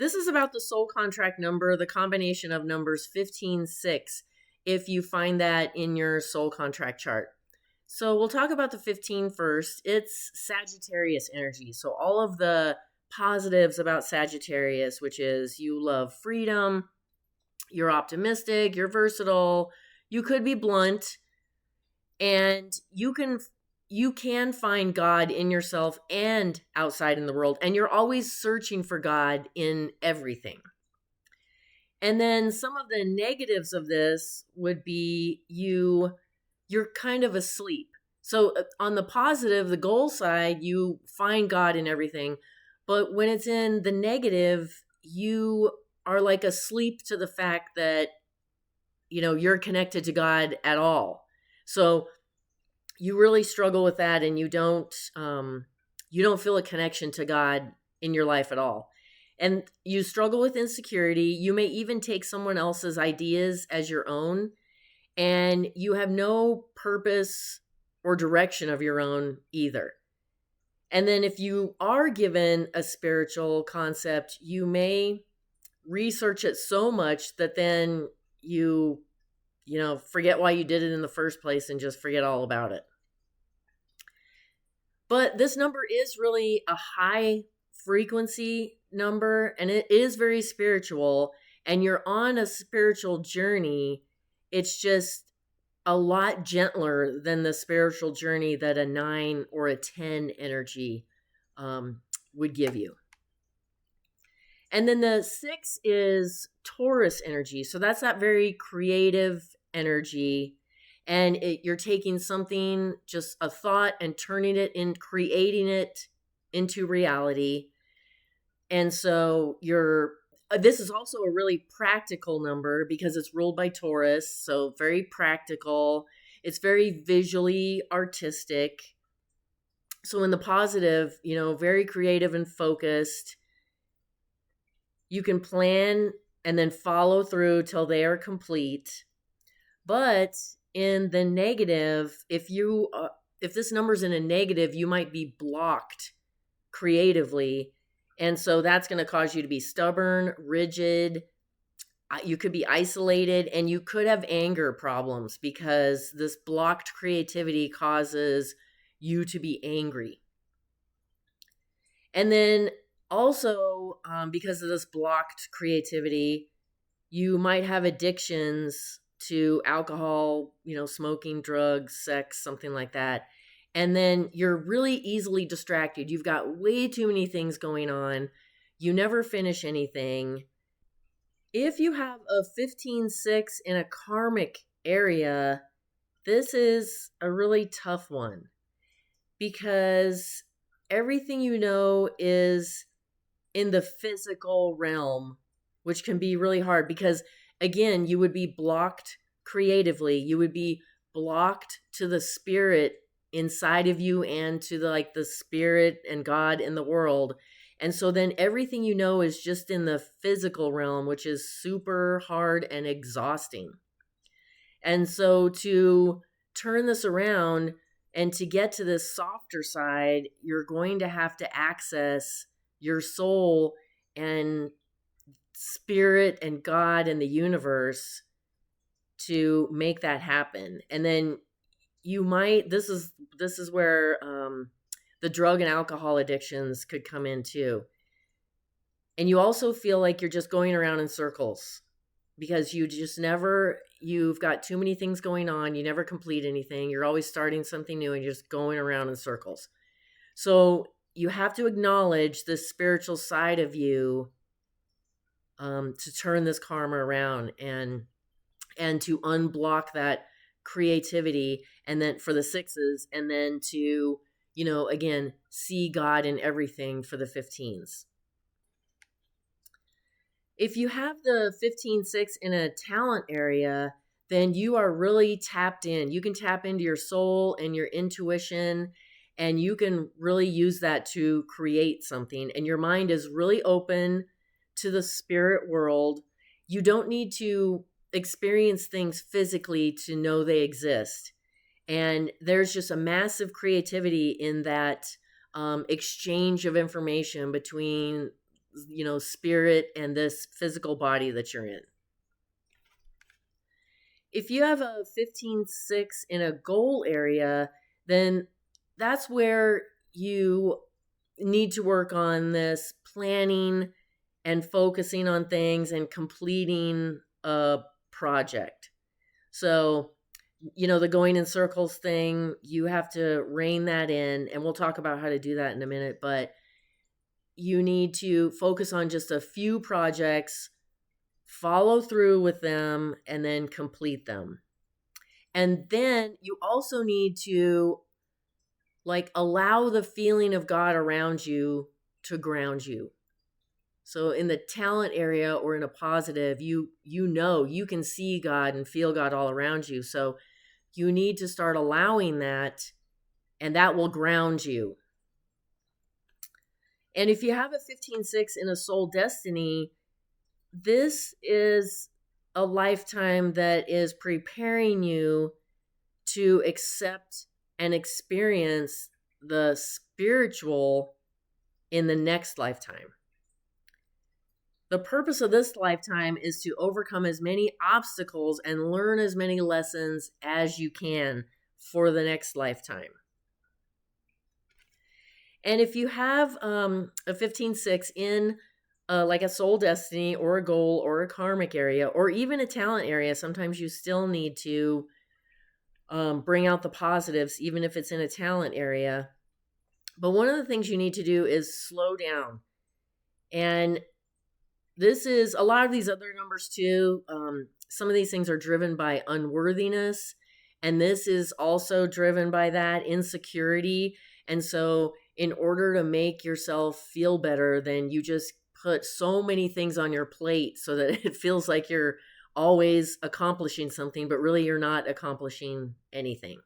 This is about the soul contract number, the combination of numbers 15, 6, if you find that in your soul contract chart. So we'll talk about the 15 first. It's Sagittarius energy. So all of the positives about Sagittarius, which is you love freedom, you're optimistic, you're versatile, you could be blunt, and you can find God in yourself and outside in the world, and you're always searching for God in everything. And then some of the negatives of this would be you're kind of asleep. So on the positive, the goal side, you find God in everything, but when it's in the negative, you are like asleep to the fact that you're connected to God at all. So you really struggle with that, and you don't feel a connection to God in your life at all. And you struggle with insecurity. You may even take someone else's ideas as your own, and you have no purpose or direction of your own either. And then if you are given a spiritual concept, you may research it so much that then you forget why you did it in the first place and just forget all about it. But this number is really a high frequency number, and it is very spiritual, and you're on a spiritual journey. It's just a lot gentler than the spiritual journey that a 9 or a 10 energy would give you. And then the 6 is Taurus energy. So that's that very creative energy. And you're taking something, just a thought, and turning it in, creating it into reality. And so this is also a really practical number because it's ruled by Taurus. So very practical. It's very visually artistic. So in the positive, very creative and focused. You can plan and then follow through till they are complete. But in the negative, if this number's in a negative, you might be blocked creatively. And so that's going to cause you to be stubborn, rigid. You could be isolated, and you could have anger problems because this blocked creativity causes you to be angry. And then also, because of this blocked creativity, you might have addictions to alcohol, smoking, drugs, sex, something like that. And then you're really easily distracted. You've got way too many things going on. You never finish anything. If you have a 15-6 in a karmic area, this is a really tough one because everything is in the physical realm, which can be really hard because, again, you would be blocked creatively. You would be blocked to the spirit inside of you and to the spirit and God in the world. And so then everything is just in the physical realm, which is super hard and exhausting. And so to turn this around and to get to this softer side, you're going to have to access your soul and spirit and God and the universe to make that happen. And then this is where the drug and alcohol addictions could come in too. And you also feel like you're just going around in circles because you've got too many things going on. You never complete anything. You're always starting something new and you're just going around in circles. So you have to acknowledge the spiritual side of you to turn this karma around and to unblock that creativity, and then for the 6s, and then to again see God in everything for the 15s. If you have the 15-6 in a talent area, then you are really tapped in. You can tap into your soul and your intuition, and you can really use that to create something. And your mind is really open to the spirit world. You don't need to experience things physically to know they exist. And there's just a massive creativity in that exchange of information between spirit and this physical body that you're in. If you have a 15-6 in a goal area, then that's where you need to work on this planning and focusing on things and completing a project. So, the going in circles thing, you have to rein that in, and we'll talk about how to do that in a minute, but you need to focus on just a few projects, follow through with them, and then complete them. And then you also need to allow the feeling of God around you to ground you. So in the talent area or in a positive, you can see God and feel God all around you. So you need to start allowing that, and that will ground you. And if you have a 15-6 in a soul destiny, this is a lifetime that is preparing you to accept and experience the spiritual in the next lifetime. The purpose of this lifetime is to overcome as many obstacles and learn as many lessons as you can for the next lifetime. And if you have a 15-6 in like a soul destiny or a goal or a karmic area or even a talent area, sometimes you still need to bring out the positives, even if it's in a talent area. But one of the things you need to do is slow down. And this is a lot of these other numbers too. Some of these things are driven by unworthiness. And this is also driven by that insecurity. And so in order to make yourself feel better, then you just put so many things on your plate so that it feels like you're always accomplishing something, but really you're not accomplishing anything.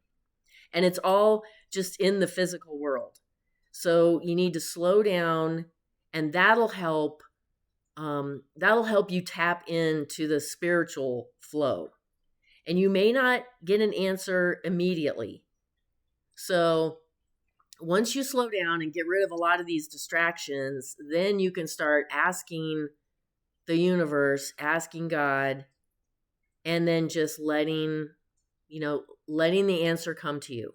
And it's all just in the physical world. So you need to slow down, and that'll help you tap into the spiritual flow. And you may not get an answer immediately. So once you slow down and get rid of a lot of these distractions, then you can start asking the universe, asking God, and then just letting the answer come to you.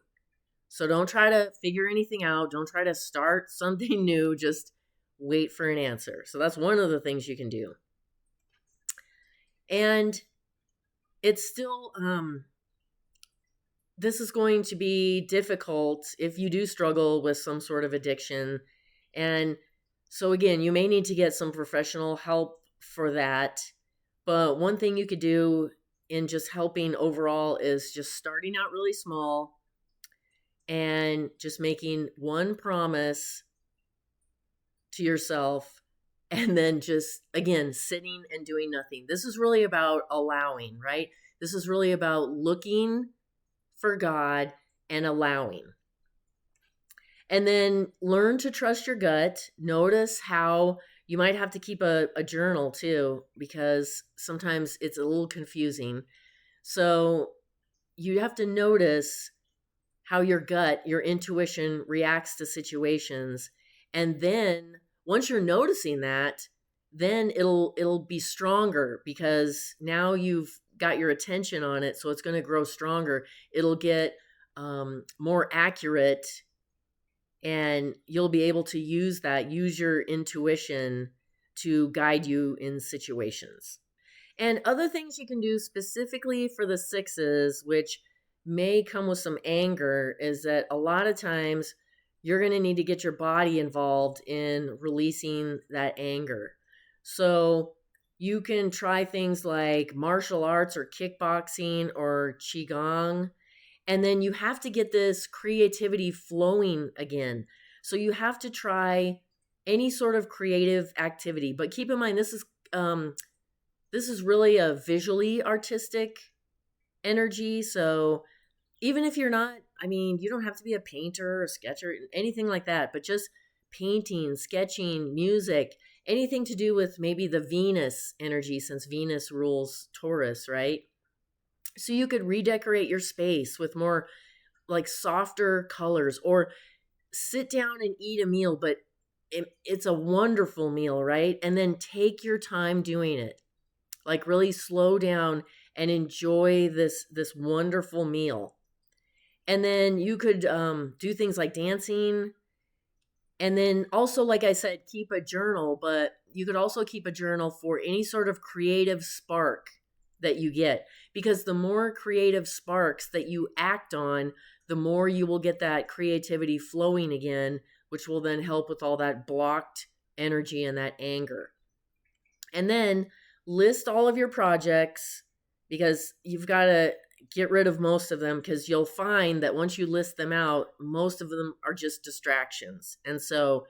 So don't try to figure anything out. Don't try to start something new. Just wait for an answer. So that's one of the things you can do. And it's still, this is going to be difficult if you do struggle with some sort of addiction. And so again, you may need to get some professional help for that. But one thing you could do in just helping overall is just starting out really small and just making one promise to yourself, and then just, again, sitting and doing nothing. This is really about allowing, right? This is really about looking for God and allowing. And then learn to trust your gut. Notice how you might have to keep a journal too, because sometimes it's a little confusing. So you have to notice how your gut, your intuition reacts to situations. And then once you're noticing that, then it'll be stronger, because now you've got your attention on it. So it's going to grow stronger. It'll get more accurate, and you'll be able to use your intuition to guide you in situations. And other things you can do specifically for the 6s, which may come with some anger, is that a lot of times you're going to need to get your body involved in releasing that anger. So you can try things like martial arts or kickboxing or qigong. And then you have to get this creativity flowing again. So you have to try any sort of creative activity. But keep in mind, this is really a visually artistic energy. So even if you're not, you don't have to be a painter or sketcher, anything like that, but just painting, sketching, music, anything to do with maybe the Venus energy, since Venus rules Taurus, right? So you could redecorate your space with more like softer colors, or sit down and eat a meal, but it's a wonderful meal, right? And then take your time doing it. Like really slow down and enjoy this wonderful meal. And then you could do things like dancing. And then also, like I said, keep a journal, but you could also keep a journal for any sort of creative spark that you get. Because the more creative sparks that you act on, the more you will get that creativity flowing again, which will then help with all that blocked energy and that anger. And then list all of your projects, because you've got to get rid of most of them, because you'll find that once you list them out, most of them are just distractions. And so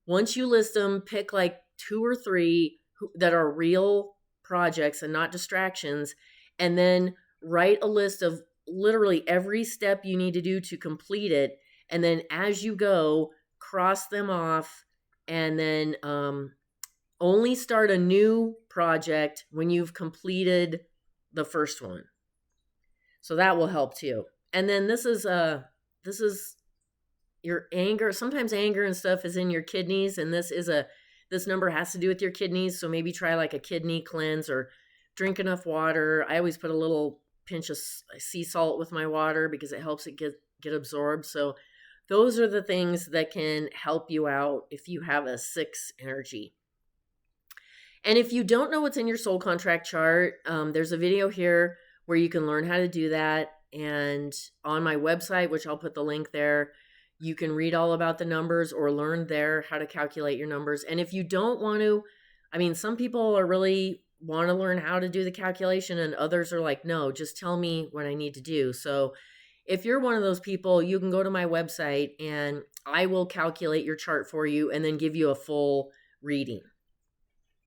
once you list them, pick like 2 or 3 that are real projects and not distractions, and then write a list of literally every step you need to do to complete it. And then as you go, cross them off, and then only start a new project when you've completed the first one. So that will help too. And then this is your anger. Sometimes anger and stuff is in your kidneys, and this number has to do with your kidneys. So maybe try like a kidney cleanse, or drink enough water. I always put a little pinch of sea salt with my water because it helps it get absorbed. So those are the things that can help you out if you have a 6 energy. And if you don't know what's in your soul contract chart, there's a video here where you can learn how to do that. And on my website, which I'll put the link there, you can read all about the numbers or learn there how to calculate your numbers. And if you don't want to, I mean, some people are really want to learn how to do the calculation, and others are like, no, just tell me what I need to do. So if you're one of those people, you can go to my website and I will calculate your chart for you and then give you a full reading.